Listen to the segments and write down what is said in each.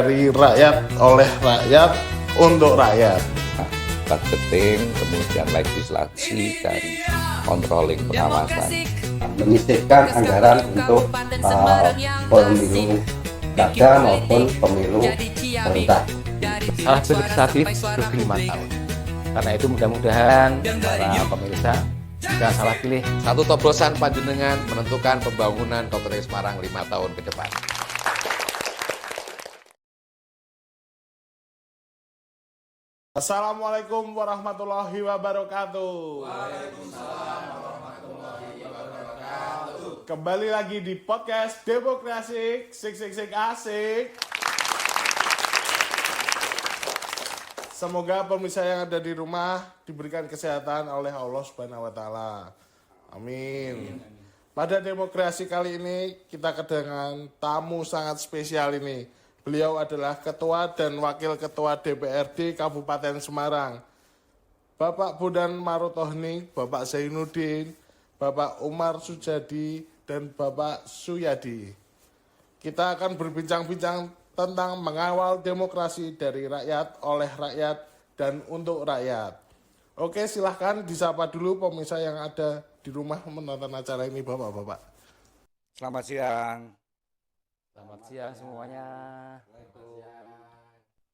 Dari rakyat, oleh rakyat, untuk rakyat. Budgeting, kemudian legislasi dan controlling pengawasan. Menyisihkan anggaran untuk pemilu kada maupun pemilu serentak. Salah pilih legislatif lebih 5 tahun. Karena itu mudah-mudahan para pemirsa jangan salah pilih. Satu toblosan panjenengan menentukan pembangunan Kota Semarang 5 tahun ke depan. Assalamualaikum warahmatullahi wabarakatuh. Waalaikumsalam warahmatullahi wabarakatuh. Kembali lagi di podcast Demokrasi Sik Asik. Semoga pemirsa yang ada di rumah diberikan kesehatan oleh Allah Subhanahu wa taala. Amin. Pada demokrasi kali ini kita kedatangan tamu sangat spesial ini. Beliau adalah Ketua dan Wakil Ketua DPRD Kabupaten Semarang. Bapak Bondan Marutohning, Bapak Zainuddin, Bapak Umar Sujadi, dan Bapak Suyadi. Kita akan berbincang-bincang tentang mengawal demokrasi dari rakyat, oleh rakyat, dan untuk rakyat. Oke, silahkan disapa dulu pemirsa yang ada di rumah menonton acara ini, Bapak-Bapak. Selamat siang. Selamat siang semuanya.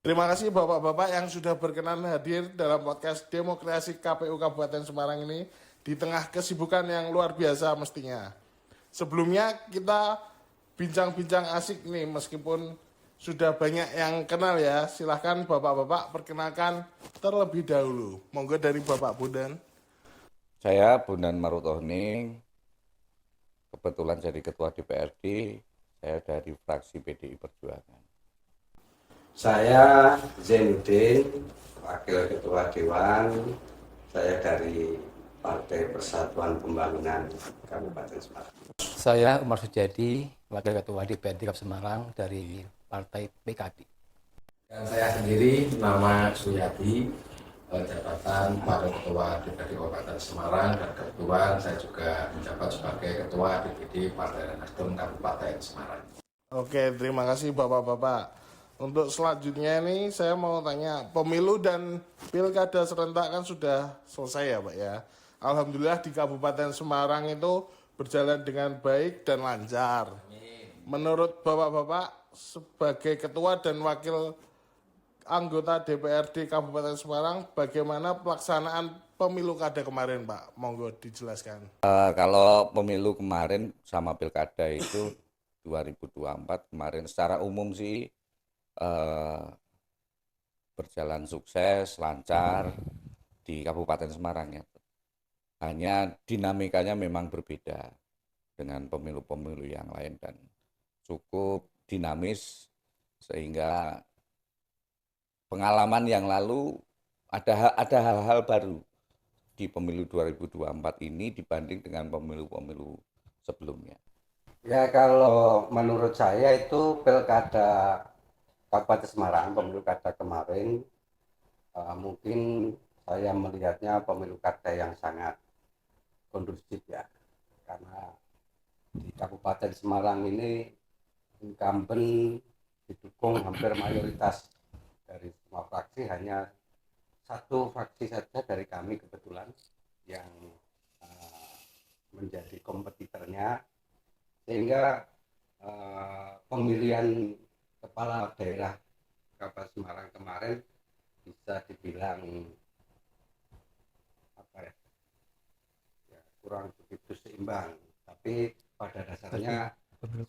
Terima kasih Bapak-Bapak yang sudah berkenan hadir dalam podcast Demokrasi KPU Kabupaten Semarang ini di tengah kesibukan yang luar biasa mestinya. Sebelumnya kita bincang-bincang asik nih meskipun sudah banyak yang kenal ya. Silahkan Bapak-Bapak perkenalkan terlebih dahulu. Monggo dari Bapak Bondan. Saya Bondan Marutohning, kebetulan jadi Ketua DPRD, saya dari fraksi PDI Perjuangan. Saya Zainuddin, Wakil Ketua Dewan. Saya dari Partai Persatuan Pembangunan Kabupaten Semarang. Saya Umar Sujadi, Wakil Ketua DPRD Kabupaten Semarang dari Partai PKB. Dan saya sendiri nama Suyadi, jabatan Wakil Ketua DPRD Kabupaten Semarang, dan kebetulan saya juga menjabat sebagai Ketua DPD Partai Nasdem Kabupaten Semarang. Oke, terima kasih Bapak-Bapak. Untuk selanjutnya ini saya mau tanya, pemilu dan pilkada serentak kan sudah selesai ya Pak ya. Alhamdulillah di Kabupaten Semarang itu berjalan dengan baik dan lancar. Menurut Bapak-Bapak sebagai ketua dan wakil anggota DPRD Kabupaten Semarang, bagaimana pelaksanaan pemilu kada kemarin Pak? Monggo dijelaskan. Kalau pemilu kemarin sama pilkada itu 2024 kemarin secara umum sih berjalan sukses, lancar di Kabupaten Semarang ya. Hanya dinamikanya memang berbeda dengan pemilu-pemilu yang lain dan cukup dinamis sehingga pengalaman yang lalu ada hal-hal baru di pemilu 2024 ini dibanding dengan pemilu-pemilu sebelumnya. Ya, kalau menurut saya itu pilkada Kabupaten Semarang, pemilu kada kemarin, mungkin saya melihatnya pemilu kada yang sangat kondusif ya, karena di Kabupaten Semarang ini incumbent didukung hampir mayoritas dari semua fraksi, hanya satu fraksi saja dari kami kebetulan yang menjadi kompetitornya, sehingga pemilihan kepala daerah Kabupaten Semarang kemarin bisa dibilang kurang begitu seimbang, tapi pada dasarnya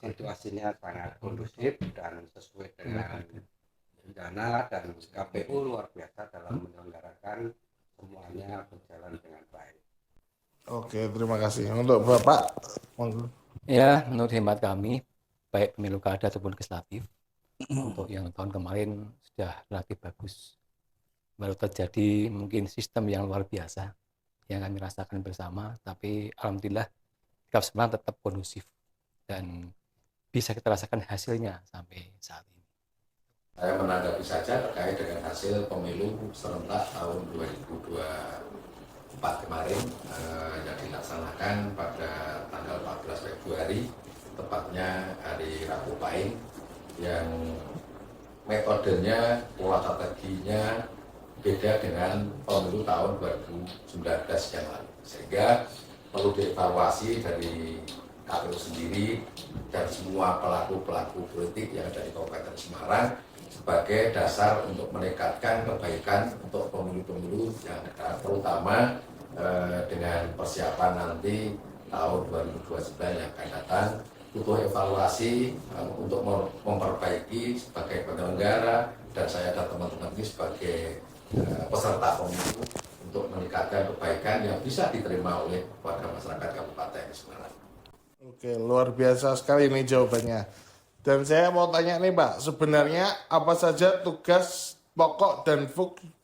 situasinya sangat kondusif dan sesuai dengan rencana, dan KPU luar biasa dalam menyelenggarakan, semuanya berjalan dengan baik. Oke, terima kasih. Untuk Bapak, monggo. Ya, menurut hemat kami, baik pemilu kada ataupun legislatif, untuk yang tahun kemarin sudah relatif bagus. Baru terjadi mungkin sistem yang luar biasa yang kami rasakan bersama, tapi alhamdulillah Kabupaten Semarang tetap kondusif dan bisa kita rasakan hasilnya sampai saat ini. Saya menanggapi saja terkait dengan hasil pemilu serentak tahun 2024 kemarin yang dilaksanakan pada tanggal 14 Februari, tepatnya hari Rabu Pahing, yang metodenya, pola strateginya beda dengan pemilu tahun 2019 yang lalu. Sehingga perlu dievaluasi dari KPU sendiri dan semua pelaku-pelaku politik yang ada di Kabupaten Semarang sebagai dasar untuk meningkatkan kebaikan untuk pemilu-pemilu yang terutama dengan persiapan nanti tahun 2029 yang akan datang, butuh evaluasi untuk memperbaiki sebagai penyelenggara dan saya dan teman-teman ini sebagai peserta pemilu untuk meningkatkan kebaikan yang bisa diterima oleh warga masyarakat Kabupaten Semarang. Oke, luar biasa sekali ini jawabannya. Dan saya mau tanya nih Pak, sebenarnya apa saja tugas pokok dan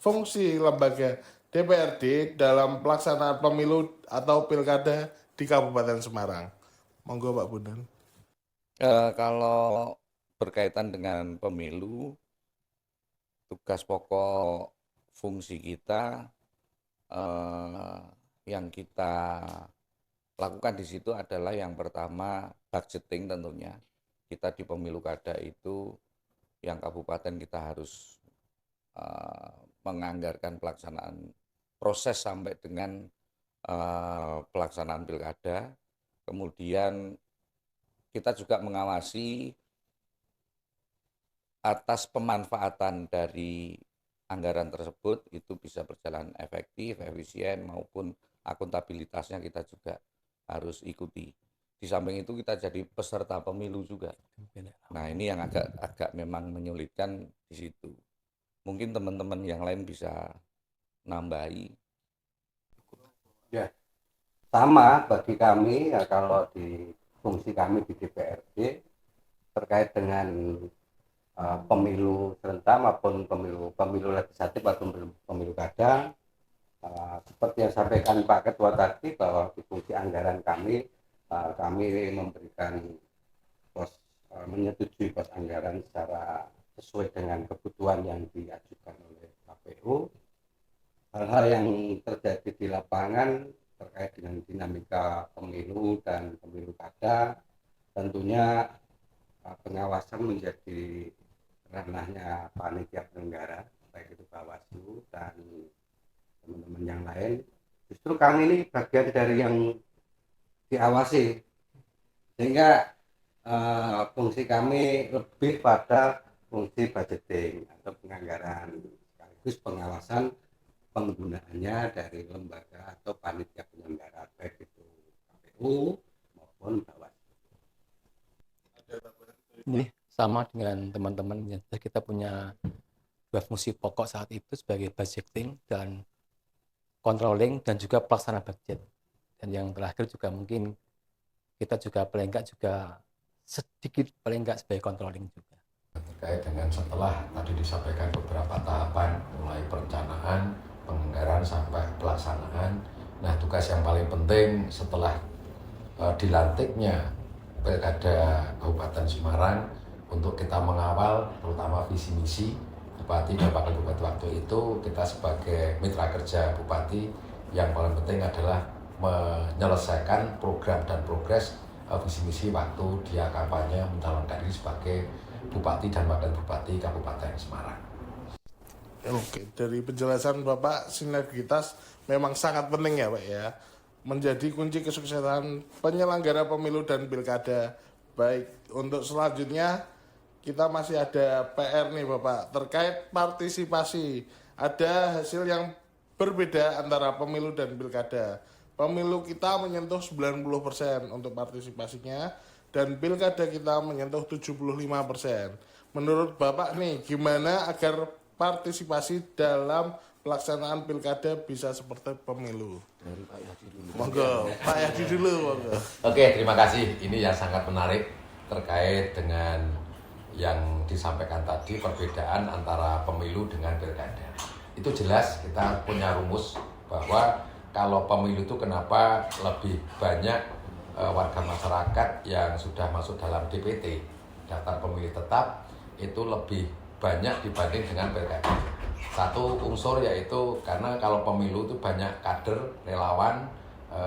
fungsi lembaga DPRD dalam pelaksanaan pemilu atau pilkada di Kabupaten Semarang? Monggo Pak Bondan. Kalau berkaitan dengan pemilu, tugas pokok fungsi kita yang kita lakukan di situ adalah yang pertama budgeting tentunya. Kita di pemilu kada itu yang kabupaten kita harus menganggarkan pelaksanaan proses sampai dengan pelaksanaan pilkada. Kemudian kita juga mengawasi atas pemanfaatan dari anggaran tersebut itu bisa berjalan efektif, efisien maupun akuntabilitasnya kita juga harus ikuti. Di samping itu kita jadi peserta pemilu juga. Nah ini yang agak memang menyulitkan di situ. Mungkin teman-teman yang lain bisa nambahi. Ya, sama bagi kami ya, kalau di fungsi kami di DPRD terkait dengan pemilu serentak maupun pemilu legislatif atau pemilu kada, seperti yang sampaikan Pak Ketua tadi bahwa di fungsi anggaran kami memberikan menyetujui pos anggaran secara sesuai dengan kebutuhan yang diajukan oleh KPU. Hal-hal yang terjadi di lapangan terkait dengan dinamika pemilu dan pemilu kada, tentunya pengawasan menjadi ranahnya panitia penyelenggara, baik itu Bawaslu dan teman-teman yang lain. Justru kami ini bagian dari yang diawasi, sehingga fungsi kami lebih pada fungsi budgeting atau penganggaran sekaligus pengawasan penggunaannya dari lembaga atau panitia penyelenggara baik itu KPU maupun Bawaslu. Ini sama dengan teman-teman, kita punya dua fungsi pokok saat itu sebagai budgeting dan controlling dan juga pelaksana budget. Dan yang terakhir juga mungkin kita juga paling enggak juga sedikit paling enggak sebagai controlling juga. Terkait dengan setelah tadi disampaikan beberapa tahapan mulai perencanaan, penganggaran sampai pelaksanaan. Nah tugas yang paling penting setelah dilantiknya Pilkada Kabupaten Semarang untuk kita mengawal terutama visi misi Bupati dan Wakil Bupati waktu itu, kita sebagai mitra kerja Bupati yang paling penting adalah menyelesaikan program dan progres visi misi waktu dia kampanye mencalonkan diri sebagai Bupati dan Wakil Bupati Kabupaten Semarang. Oke, dari penjelasan Bapak, sinergitas memang sangat penting ya Pak ya, menjadi kunci kesuksesan penyelenggara pemilu dan pilkada. Baik, untuk selanjutnya kita masih ada PR nih Bapak, terkait partisipasi. Ada hasil yang berbeda antara pemilu dan pilkada. Pemilu kita menyentuh 90% untuk partisipasinya, dan pilkada kita menyentuh 75%. Menurut Bapak nih, gimana agar partisipasi dalam pelaksanaan pilkada bisa seperti pemilu? Monggo, Pak Yadi dulu. Monggo. Oke, terima kasih. Ini yang sangat menarik terkait dengan yang disampaikan tadi, perbedaan antara pemilu dengan pilkada. Itu jelas kita punya rumus bahwa kalau pemilu itu kenapa lebih banyak warga masyarakat yang sudah masuk dalam DPT, daftar pemilih tetap, itu lebih banyak dibanding dengan pilkada. Satu unsur yaitu karena kalau pemilu itu banyak kader, relawan,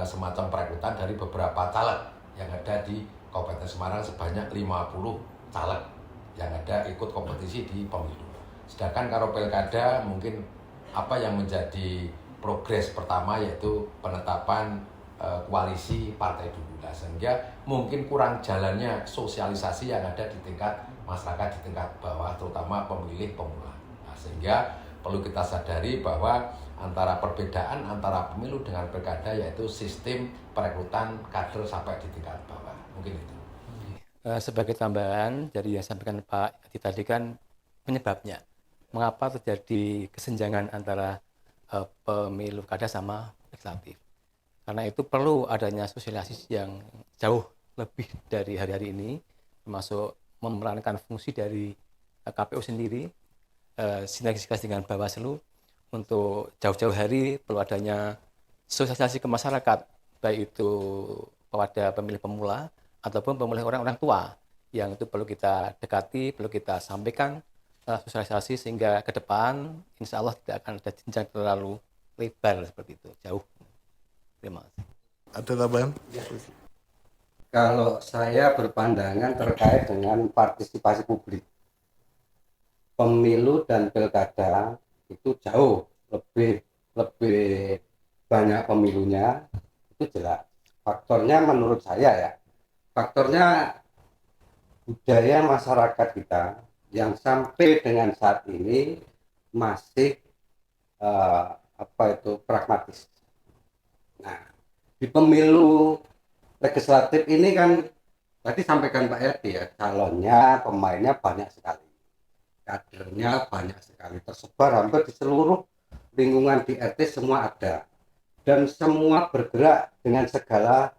semacam perekrutan dari beberapa caleg yang ada di Kabupaten Semarang sebanyak 50 caleg. yang ada ikut kompetisi di pemilu. Sedangkan kalau pilkada mungkin apa yang menjadi progres pertama yaitu penetapan koalisi partai dulu. Nah, sehingga mungkin kurang jalannya sosialisasi yang ada di tingkat masyarakat, di tingkat bawah, terutama pemilih pemula. Nah, sehingga perlu kita sadari bahwa antara perbedaan antara pemilu dengan pilkada yaitu sistem perekrutan kader sampai di tingkat bawah. Mungkin itu. Sebagai tambahan dari yang sampaikan Pak Adi tadi kan penyebabnya mengapa terjadi kesenjangan antara pemilu kada sama legislatif. Karena itu perlu adanya sosialisasi yang jauh lebih dari hari-hari ini, termasuk memerankan fungsi dari KPU sendiri, sinergisikan dengan Bawaslu untuk jauh-jauh hari perlu adanya sosialisasi ke masyarakat, baik itu kepada pemilih pemula ataupun pemilih orang-orang tua, yang itu perlu kita dekati, perlu kita sampaikan sosialisasi sehingga ke depan insya Allah tidak akan ada jenjang terlalu lebar seperti itu, jauh. Terima kasih. Ada tambahan? Kalau saya berpandangan terkait dengan partisipasi publik, pemilu dan pilkada itu jauh lebih banyak pemilunya, itu jelas. Faktornya menurut saya ya, faktornya budaya masyarakat kita yang sampai dengan saat ini masih pragmatis. Nah, di pemilu legislatif ini kan tadi sampaikan Pak Yadi ya, calonnya, pemainnya banyak sekali, kadernya banyak sekali, tersebar hampir di seluruh lingkungan di RT semua ada, dan semua bergerak dengan segala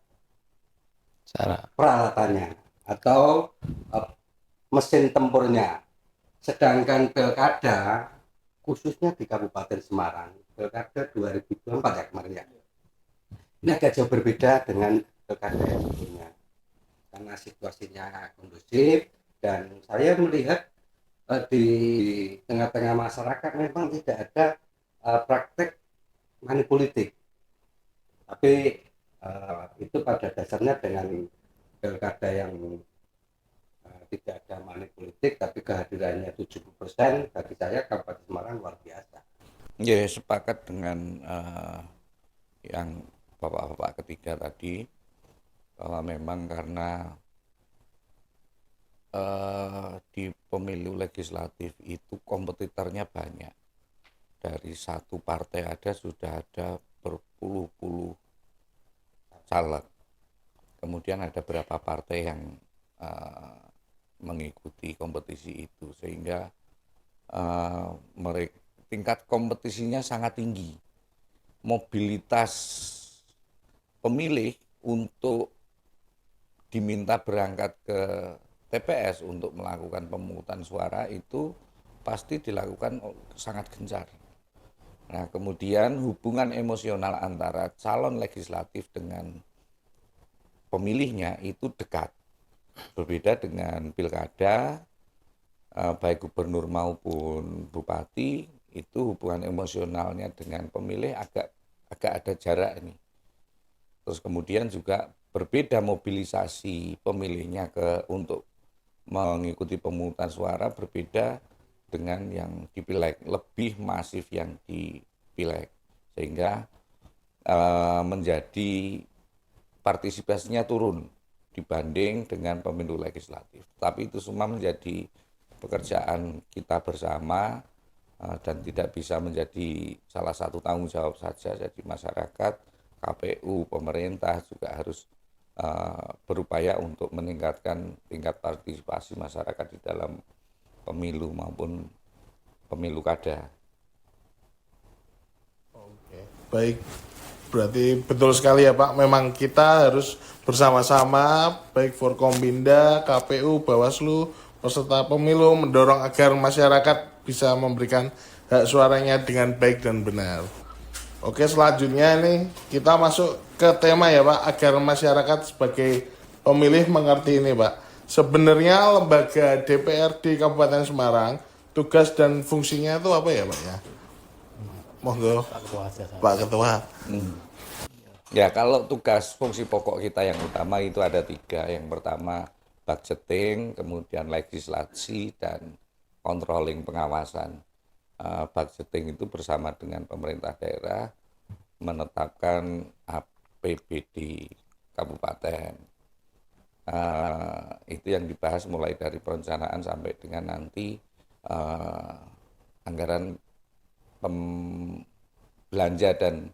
peralatannya atau mesin tempurnya. Sedangkan pilkada khususnya di Kabupaten Semarang, pilkada 2024 ya kemarin ya, ini agak jauh berbeda dengan pilkada yang sebelumnya karena situasinya kondusif, dan saya melihat di tengah-tengah masyarakat memang tidak ada praktek money politik, tapi itu pada dasarnya dengan pilkada yang tidak ada money politik tapi kehadirannya 70%, bagi saya Kabupaten Semarang luar biasa. Ya, sepakat dengan yang Bapak-bapak ketiga tadi, bahwa memang karena di pemilu legislatif itu kompetitornya banyak. Dari satu partai sudah ada berpuluh-puluh caleg. Kemudian ada beberapa partai yang mengikuti kompetisi itu, sehingga tingkat kompetisinya sangat tinggi. Mobilitas pemilih untuk diminta berangkat ke TPS untuk melakukan pemungutan suara itu pasti dilakukan sangat gencar. Nah, kemudian hubungan emosional antara calon legislatif dengan pemilihnya itu dekat. Berbeda dengan pilkada, baik gubernur maupun bupati, itu hubungan emosionalnya dengan pemilih agak ada jarak ini. Terus kemudian juga berbeda mobilisasi pemilihnya untuk mengikuti pemungutan suara, berbeda dengan yang di pileg, lebih masif yang di pileg, sehingga menjadi partisipasinya turun dibanding dengan pemilu legislatif. Tapi itu semua menjadi pekerjaan kita bersama dan tidak bisa menjadi salah satu tanggung jawab saja. Jadi masyarakat, KPU, pemerintah juga harus berupaya untuk meningkatkan tingkat partisipasi masyarakat di dalam pemilu maupun pemilu kada. Oke, baik. Berarti betul sekali ya Pak, memang kita harus bersama-sama, baik Forkombinda, KPU, Bawaslu, peserta pemilu, mendorong agar masyarakat bisa memberikan hak suaranya dengan baik dan benar. Oke, selanjutnya nih kita masuk ke tema ya Pak, agar masyarakat sebagai pemilih mengerti ini Pak. Sebenarnya lembaga DPR di Kabupaten Semarang, tugas dan fungsinya itu apa ya Pak ya? Monggo Pak Ketua. Ya, kalau tugas fungsi pokok kita yang utama itu ada 3. Yang pertama budgeting, kemudian legislasi dan controlling pengawasan. Budgeting itu bersama dengan pemerintah daerah menetapkan APBD kabupaten. Itu yang dibahas mulai dari perencanaan sampai dengan nanti anggaran belanja dan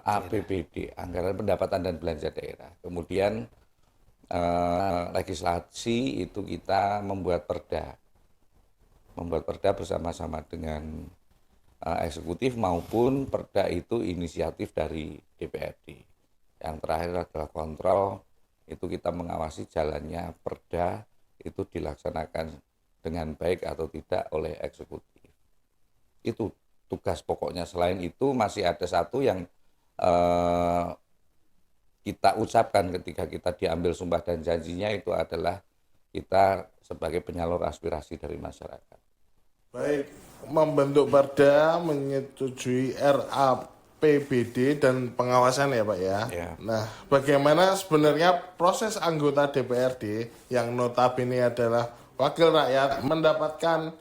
APBD, anggaran pendapatan dan belanja daerah. Kemudian legislasi itu kita membuat perda bersama-sama dengan eksekutif maupun perda itu inisiatif dari DPRD. Yang terakhir adalah kontrol, itu kita mengawasi jalannya perda itu dilaksanakan dengan baik atau tidak oleh eksekutif. Itu tugas pokoknya. Selain itu masih ada satu yang kita ucapkan ketika kita diambil sumpah dan janjinya, itu adalah kita sebagai penyalur aspirasi dari masyarakat. Baik, membentuk perda, menyetujui RAPBD dan pengawasan ya Pak ya. Ya. Nah, bagaimana sebenarnya proses anggota DPRD yang notabene adalah wakil rakyat mendapatkan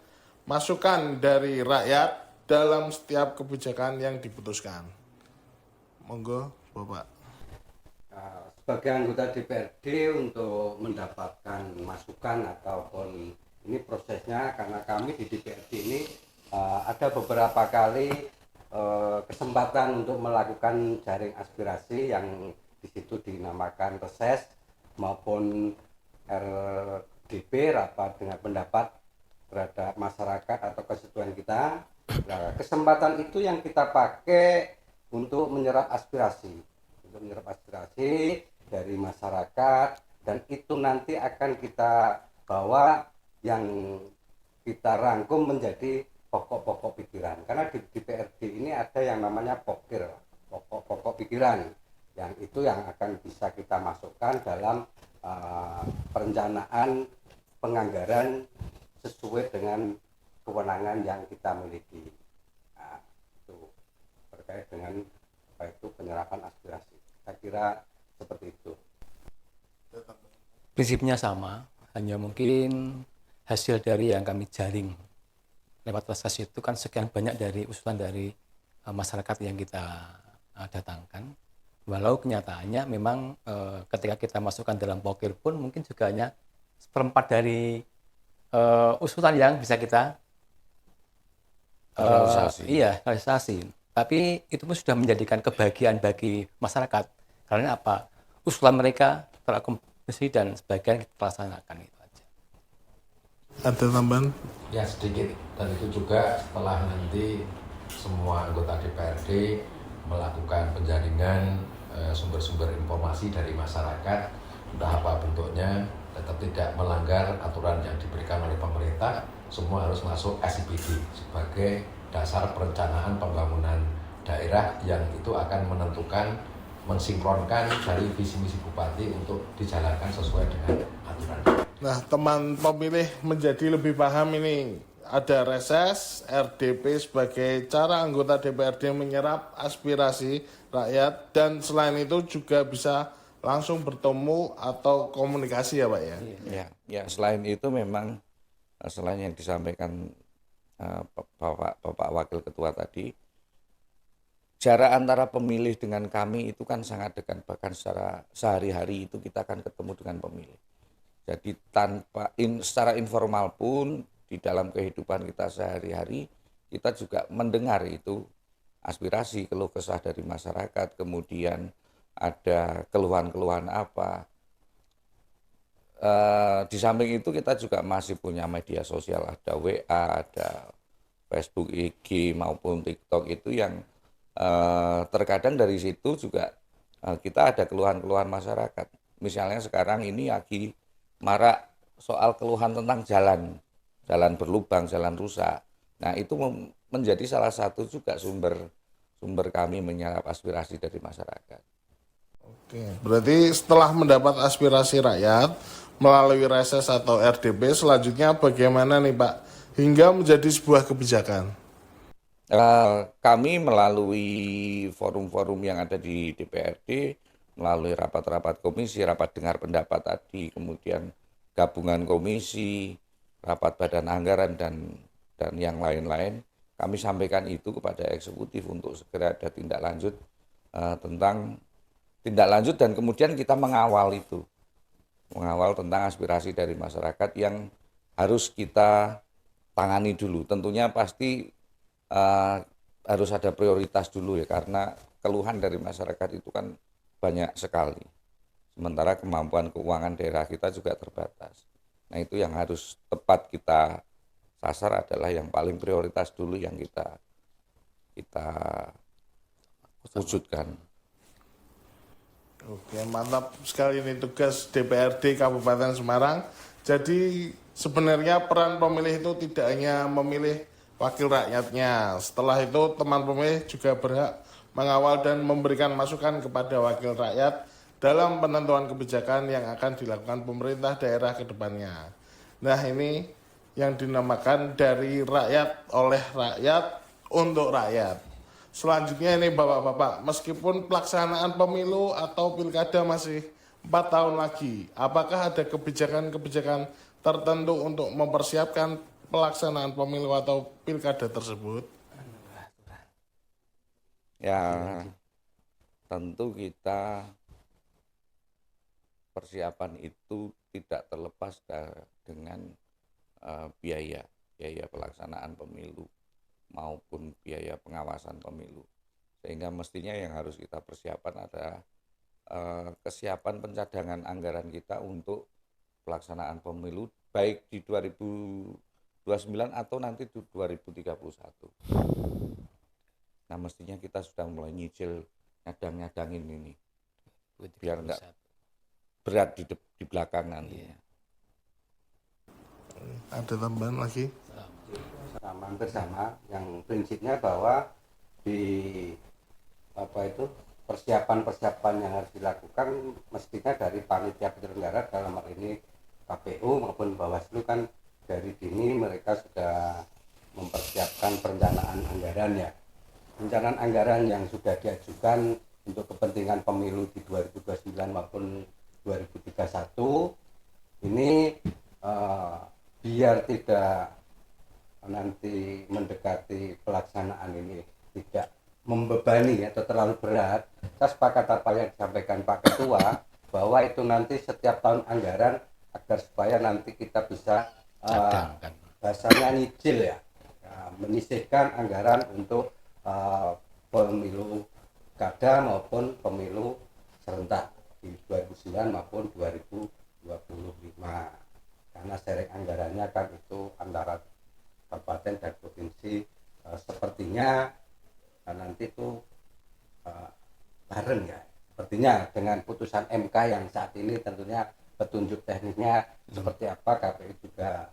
masukan dari rakyat dalam setiap kebijakan yang diputuskan? Monggo, Bapak. Sebagai anggota DPRD untuk mendapatkan masukan ataupun ini prosesnya, karena kami di DPRD ini ada beberapa kali kesempatan untuk melakukan jaring aspirasi yang di situ dinamakan reses maupun RDP, rapat dengan pendapat terhadap masyarakat atau konstituen kita. Nah, kesempatan itu yang kita pakai untuk menyerap aspirasi dari masyarakat, dan itu nanti akan kita bawa yang kita rangkum menjadi pokok-pokok pikiran. Karena di DPRD ini ada yang namanya pokir, pokok-pokok pikiran, yang itu yang akan bisa kita masukkan dalam perencanaan penganggaran sesuai dengan kewenangan yang kita miliki. Nah, itu terkait dengan apa itu penyerapan aspirasi. Saya kira seperti itu. Prinsipnya sama, hanya mungkin hasil dari yang kami jaring lewat reses itu kan sekian banyak dari usulan dari masyarakat yang kita datangkan. Walau kenyataannya memang ketika kita masukkan dalam pokir pun mungkin juga hanya seperempat dari usulan yang bisa kita realisasi. Tapi itu pun sudah menjadikan kebahagiaan bagi masyarakat. Karena apa? Usulan mereka terakomodasi dan sebagian kita laksanakan, itu aja. Ada tambahan? Ya sedikit, dan itu juga setelah nanti semua anggota DPRD melakukan penjaringan sumber-sumber informasi dari masyarakat, entah apa bentuknya, tetap tidak melanggar aturan yang diberikan oleh pemerintah, semua harus masuk SIPD sebagai dasar perencanaan pembangunan daerah yang itu akan menentukan, mensinkronkan dari visi misi bupati untuk dijalankan sesuai dengan aturan. Nah, teman pemilih menjadi lebih paham ini. Ada reses, RDP sebagai cara anggota DPRD menyerap aspirasi rakyat, dan selain itu juga bisa langsung bertemu atau komunikasi ya Pak ya? Ya, selain itu memang selain yang disampaikan Bapak Wakil Ketua tadi, jarak antara pemilih dengan kami itu kan sangat dekat, bahkan secara sehari-hari itu kita akan ketemu dengan pemilih. Jadi secara informal pun di dalam kehidupan kita sehari-hari kita juga mendengar itu aspirasi, keluh kesah dari masyarakat, kemudian ada keluhan-keluhan apa. Di samping itu kita juga masih punya media sosial, ada WA, ada Facebook, IG maupun TikTok itu yang terkadang dari situ juga kita ada keluhan-keluhan masyarakat. Misalnya sekarang ini lagi marak soal keluhan tentang jalan berlubang, jalan rusak. Nah, itu menjadi salah satu juga sumber kami menyerap aspirasi dari masyarakat. Oke, berarti setelah mendapat aspirasi rakyat melalui reses atau RDP, selanjutnya bagaimana nih Pak hingga menjadi sebuah kebijakan? Kami melalui forum-forum yang ada di DPRD, melalui rapat-rapat komisi, rapat dengar pendapat tadi, kemudian gabungan komisi, rapat badan anggaran dan yang lain-lain, kami sampaikan itu kepada eksekutif untuk segera ada tindak lanjut tentang tindak lanjut dan kemudian kita mengawal itu. Mengawal tentang aspirasi dari masyarakat yang harus kita tangani dulu. Tentunya pasti harus ada prioritas dulu ya, karena keluhan dari masyarakat itu kan banyak sekali. Sementara kemampuan keuangan daerah kita juga terbatas. Nah itu yang harus tepat kita sasar adalah yang paling prioritas dulu yang kita wujudkan. Oke, mantap sekali ini tugas DPRD Kabupaten Semarang. Jadi sebenarnya peran pemilih itu tidak hanya memilih wakil rakyatnya. Setelah itu teman pemilih juga berhak mengawal dan memberikan masukan kepada wakil rakyat dalam penentuan kebijakan yang akan dilakukan pemerintah daerah ke depannya. Nah ini yang dinamakan dari rakyat oleh rakyat untuk rakyat. Selanjutnya ini Bapak-Bapak, meskipun pelaksanaan pemilu atau pilkada masih 4 tahun lagi, apakah ada kebijakan-kebijakan tertentu untuk mempersiapkan pelaksanaan pemilu atau pilkada tersebut? Ya tentu kita persiapan itu tidak terlepas dengan biaya pelaksanaan pemilu maupun biaya pengawasan pemilu. Sehingga mestinya yang harus kita persiapan adalah kesiapan pencadangan anggaran kita untuk pelaksanaan pemilu baik di 2029 atau nanti di 2031. Nah mestinya kita sudah mulai nyicil nyadang-nyadangin ini biar enggak berat di belakang nanti. Ada tambahan lagi? Hampir sama, yang prinsipnya bahwa di persiapan yang harus dilakukan mestinya dari panitia penyelenggara dalam hal ini KPU maupun Bawaslu kan dari dini mereka sudah mempersiapkan perencanaan anggarannya. Perencanaan anggaran yang sudah diajukan untuk kepentingan pemilu di 2029 maupun 2031 ini biar tidak nanti mendekati pelaksanaan ini tidak membebani atau terlalu berat, saya sepakat apa yang disampaikan Pak Ketua bahwa itu nanti setiap tahun anggaran agar supaya nanti kita bisa bahasanya nyicil ya, menyisihkan anggaran untuk pemilu kada maupun pemilu serentak di 2009 maupun 2025 karena sharing anggarannya kan itu antara kabupaten dan provinsi sepertinya nanti itu bareng ya, sepertinya dengan putusan MK yang saat ini tentunya petunjuk teknisnya seperti apa KPU juga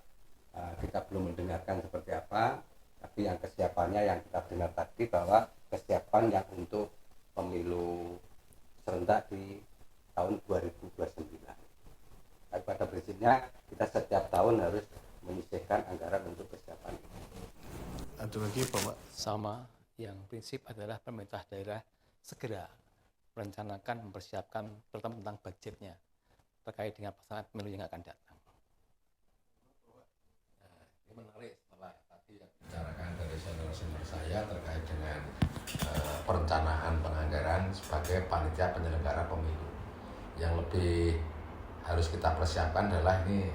kita belum mendengarkan seperti apa, tapi yang kesiapannya yang kita dengar tadi bahwa kesiapan yang untuk pemilu serentak di tahun 2029. Tapi pada prinsipnya kita setiap tahun harus menyisihkan anggaran untuk kesiapan ini. Ada lagi Bapak? Sama, yang prinsip adalah pemerintah daerah segera merencanakan, mempersiapkan terutama tentang budgetnya terkait dengan pelaksanaan pemilu yang akan datang. Ini menarik setelah tadi yang dibicarakan dari senior-senior saya terkait dengan perencanaan penganggaran sebagai panitia penyelenggara pemilu. Yang lebih harus kita persiapkan adalah ini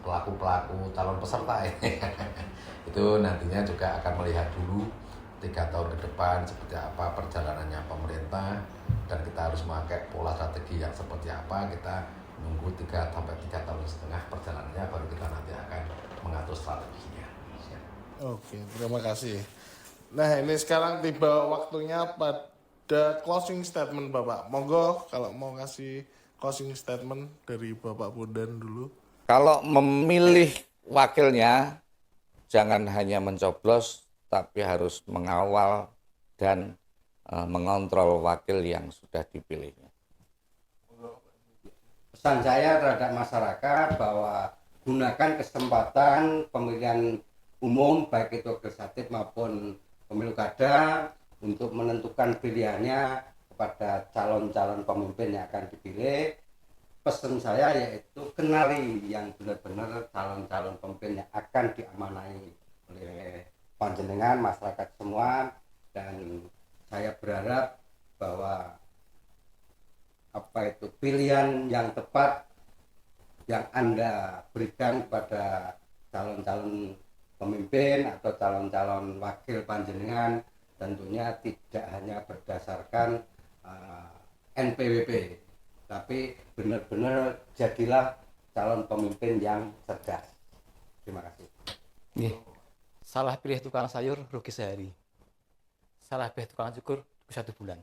pelaku-pelaku calon peserta ini. Itu nantinya juga akan melihat dulu 3 tahun ke depan seperti apa perjalanannya pemerintah dan kita harus memakai pola strategi yang seperti apa. Kita menunggu 3 sampai 3 tahun setengah perjalanannya baru kita nanti akan mengatur strateginya. Oke, terima kasih. Nah ini sekarang tiba waktunya pada closing statement Bapak. Monggo kalau mau kasih closing statement dari Bapak Bondan dulu. Kalau memilih wakilnya jangan hanya mencoblos tapi harus mengawal dan mengontrol wakil yang sudah dipilihnya. Pesan saya terhadap masyarakat bahwa gunakan kesempatan pemilihan umum baik itu legislatif maupun pemilu kada untuk menentukan pilihannya kepada calon-calon pemimpin yang akan dipilih. pesan saya yaitu kenali yang benar-benar calon-calon pemimpin yang akan diamanai oleh panjenengan masyarakat semua, dan saya berharap bahwa pilihan yang tepat yang Anda berikan kepada calon-calon pemimpin atau calon-calon wakil panjenengan tentunya tidak hanya berdasarkan NPWP, tapi benar-benar jadilah calon pemimpin yang cerdas. Terima kasih. Nggih. Salah pilih tukang sayur rugi sehari. Salah pilih tukang cukur rugi 1 bulan.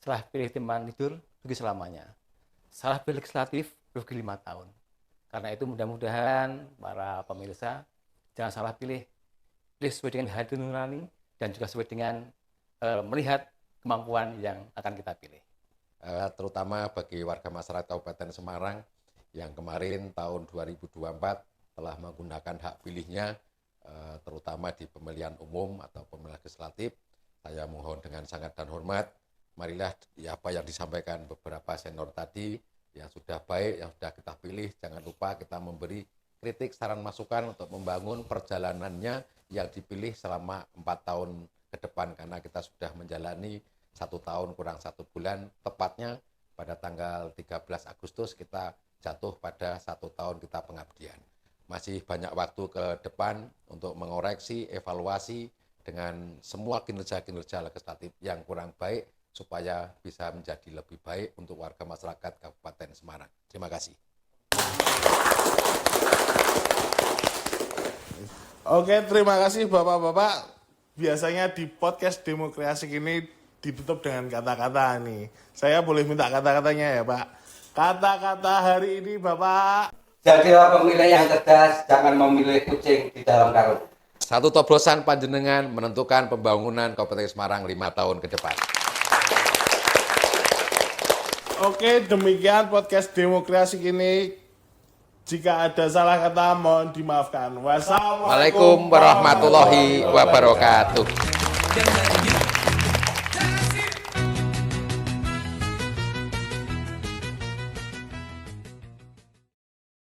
Salah pilih teman tidur rugi selamanya. Salah pilih legislatif rugi 5 tahun. Karena itu mudah-mudahan para pemirsa jangan salah pilih. Pilih sesuai dengan hati nurani dan juga sesuai dengan melihat kemampuan yang akan kita pilih. Terutama bagi warga masyarakat Kabupaten Semarang yang kemarin tahun 2024 telah menggunakan hak pilihnya, terutama di pemilihan umum atau pemilihan legislatif. Saya mohon dengan sangat dan hormat, marilah apa yang disampaikan beberapa senior tadi yang sudah baik, yang sudah kita pilih, jangan lupa kita memberi kritik, saran, masukan untuk membangun perjalanannya yang dipilih selama 4 tahun ke depan, karena kita sudah menjalani 1 tahun kurang 1 bulan, tepatnya pada tanggal 13 Agustus kita jatuh pada 1 tahun kita pengabdian. Masih banyak waktu ke depan untuk mengoreksi, evaluasi dengan semua kinerja-kinerja legislatif yang kurang baik supaya bisa menjadi lebih baik untuk warga masyarakat Kabupaten Semarang. Terima kasih. Oke, terima kasih Bapak-Bapak. Biasanya di podcast Demokrasi ini ditutup dengan kata-kata nih. Saya boleh minta kata-katanya ya Pak? Kata-kata hari ini Bapak. Jadilah pemilih yang cerdas, jangan memilih kucing di dalam karung. Satu toblosan panjenengan menentukan pembangunan Kabupaten Semarang 5 tahun ke depan. Oke, demikian podcast Demokrasi ini. Jika ada salah kata mohon dimaafkan. Wassalamualaikum Waalaikumsalam warahmatullahi wabarakatuh.